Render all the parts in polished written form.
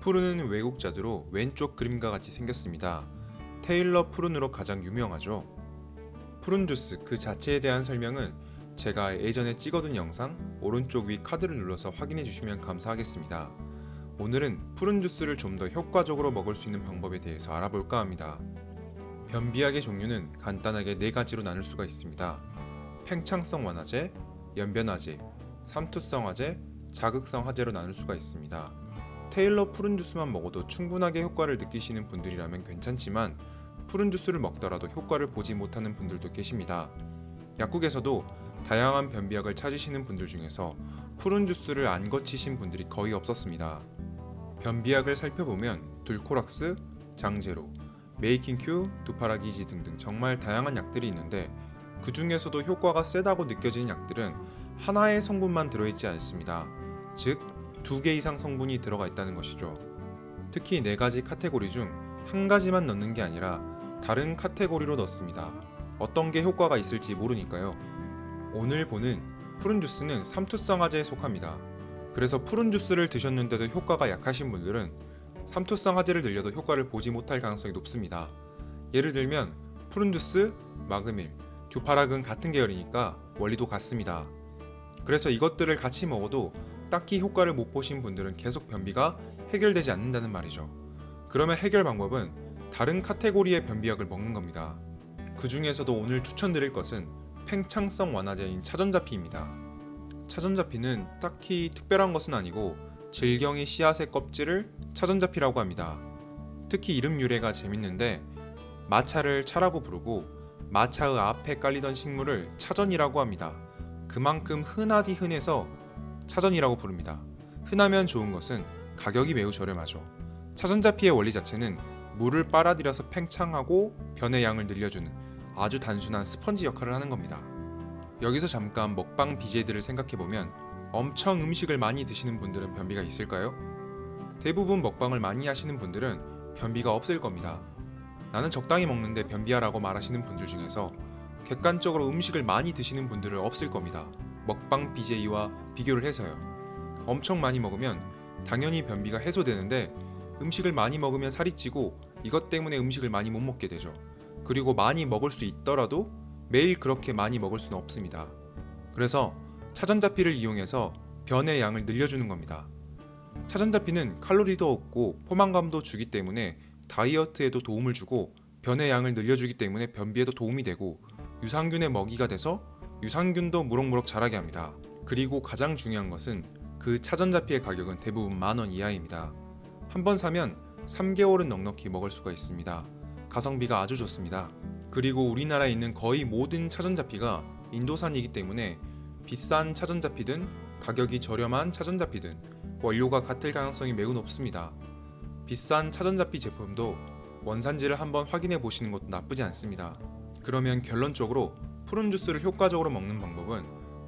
푸른은 외국자두로 왼쪽 그림과 같이 생겼습니다. 테일러 푸른으로 가장 유명하죠. 푸른 주스 그 자체에 대한 설명은 제가 예전에 찍어둔 영상 오른쪽 위 카드를 눌러서 확인해 주시면 감사하겠습니다. 오늘은 푸른 주스를 좀 더 효과적으로 먹을 수 있는 방법에 대해서 알아볼까 합니다. 변비약의 종류는 간단하게 4가지로 나눌 수가 있습니다. 팽창성 완화제, 연변화제, 삼투성 화제, 자극성 화제로 나눌 수가 있습니다. 테일러 푸른 주스만 먹어도 충분하게 효과를 느끼시는 분들이라면 괜찮지만 푸른 주스를 먹더라도 효과를 보지 못하는 분들도 계십니다. 약국에서도 다양한 변비약을 찾으시는 분들 중에서 푸른 주스를 안 거치신 분들이 거의 없었습니다. 변비약을 살펴보면 둘코락스, 장제로, 메이킹큐, 두파라기지 등등 정말 다양한 약들이 있는데 그 중에서도 효과가 세다고 느껴지는 약들은 하나의 성분만 들어있지 않습니다. 즉, 2개 이상 성분이 들어가 있다는 것이죠. 특히 4가지 카테고리 중 한 가지만 넣는 게 아니라 다른 카테고리로 넣습니다. 어떤 게 효과가 있을지 모르니까요. 오늘 보는 푸른 주스는 삼투성 화제에 속합니다. 그래서 푸른 주스를 드셨는데도 효과가 약하신 분들은 삼투성 화제를 늘려도 효과를 보지 못할 가능성이 높습니다. 예를 들면 푸른 주스, 마그밀, 듀파락은 같은 계열이니까 원리도 같습니다. 그래서 이것들을 같이 먹어도 딱히 효과를 못 보신 분들은 계속 변비가 해결되지 않는다는 말이죠. 그러면 해결 방법은 다른 카테고리의 변비약을 먹는 겁니다. 그 중에서도 오늘 추천드릴 것은 팽창성 완화제인 차전자피입니다. 차전자피는 딱히 특별한 것은 아니고 질경이 씨앗의 껍질을 차전자피라고 합니다. 특히 이름 유래가 재밌는데 마차를 차라고 부르고 마차의 앞에 깔리던 식물을 차전이라고 합니다. 그만큼 흔하디 흔해서 차전이라고 부릅니다. 흔하면 좋은 것은 가격이 매우 저렴하죠. 차전자피의 원리 자체는 물을 빨아들여서 팽창하고 변의 양을 늘려주는 아주 단순한 스펀지 역할을 하는 겁니다. 여기서 잠깐 먹방 BJ들을 생각해보면 엄청 음식을 많이 드시는 분들은 변비가 있을까요? 대부분 먹방을 많이 하시는 분들은 변비가 없을 겁니다. 나는 적당히 먹는데 변비야라고 말하시는 분들 중에서 객관적으로 음식을 많이 드시는 분들은 없을 겁니다. 먹방 BJ와 비교를 해서요. 엄청 많이 먹으면 당연히 변비가 해소되는데 음식을 많이 먹으면 살이 찌고 이것 때문에 음식을 많이 못 먹게 되죠. 그리고 많이 먹을 수 있더라도 매일 그렇게 많이 먹을 수는 없습니다. 그래서 차전자피를 이용해서 변의 양을 늘려주는 겁니다. 차전자피는 칼로리도 없고 포만감도 주기 때문에 다이어트에도 도움을 주고 변의 양을 늘려주기 때문에 변비에도 도움이 되고 유산균의 먹이가 돼서 유산균도 무럭무럭 자라게 합니다. 그리고 가장 중요한 것은 그 차전자피의 가격은 대부분 10,000원 이하입니다. 한번 사면 3개월은 넉넉히 먹을 수가 있습니다. 가성비가 아주 좋습니다. 그리고 우리나라에 있는 거의 모든 차전자피가 인도산이기 때문에 비싼 차전자피든 가격이 저렴한 차전자피든 원료가 같을 가능성이 매우 높습니다. 비싼 차전자피 제품도 원산지를 한번 확인해 보시는 것도 나쁘지 않습니다. 그러면 결론적으로 푸른 주스를 효과적으로 먹는 방법은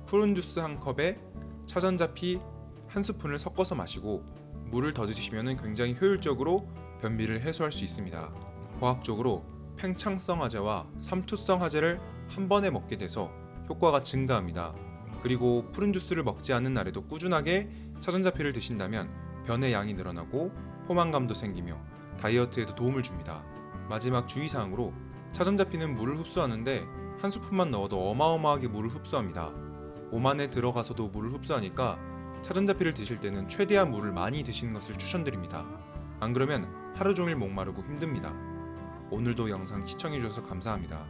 푸른 주스 한 컵에 차전자피 한 스푼을 섞어서 마시고 물을 더 드시면 굉장히 효율적으로 변비를 해소할 수 있습니다. 과학적으로 팽창성 화제와 삼투성 화제를 한 번에 먹게 돼서 효과가 증가합니다. 그리고 푸른 주스를 먹지 않는 날에도 꾸준하게 차전자피를 드신다면 변의 양이 늘어나고 포만감도 생기며 다이어트에도 도움을 줍니다. 마지막 주의사항으로 차전자피는 물을 흡수하는데 한 스푼만 넣어도 어마어마하게 물을 흡수합니다. 몸 안에 들어가서도 물을 흡수하니까 차전자피를 드실 때는 최대한 물을 많이 드시는 것을 추천드립니다. 안 그러면 하루 종일 목마르고 힘듭니다. 오늘도 영상 시청해주셔서 감사합니다.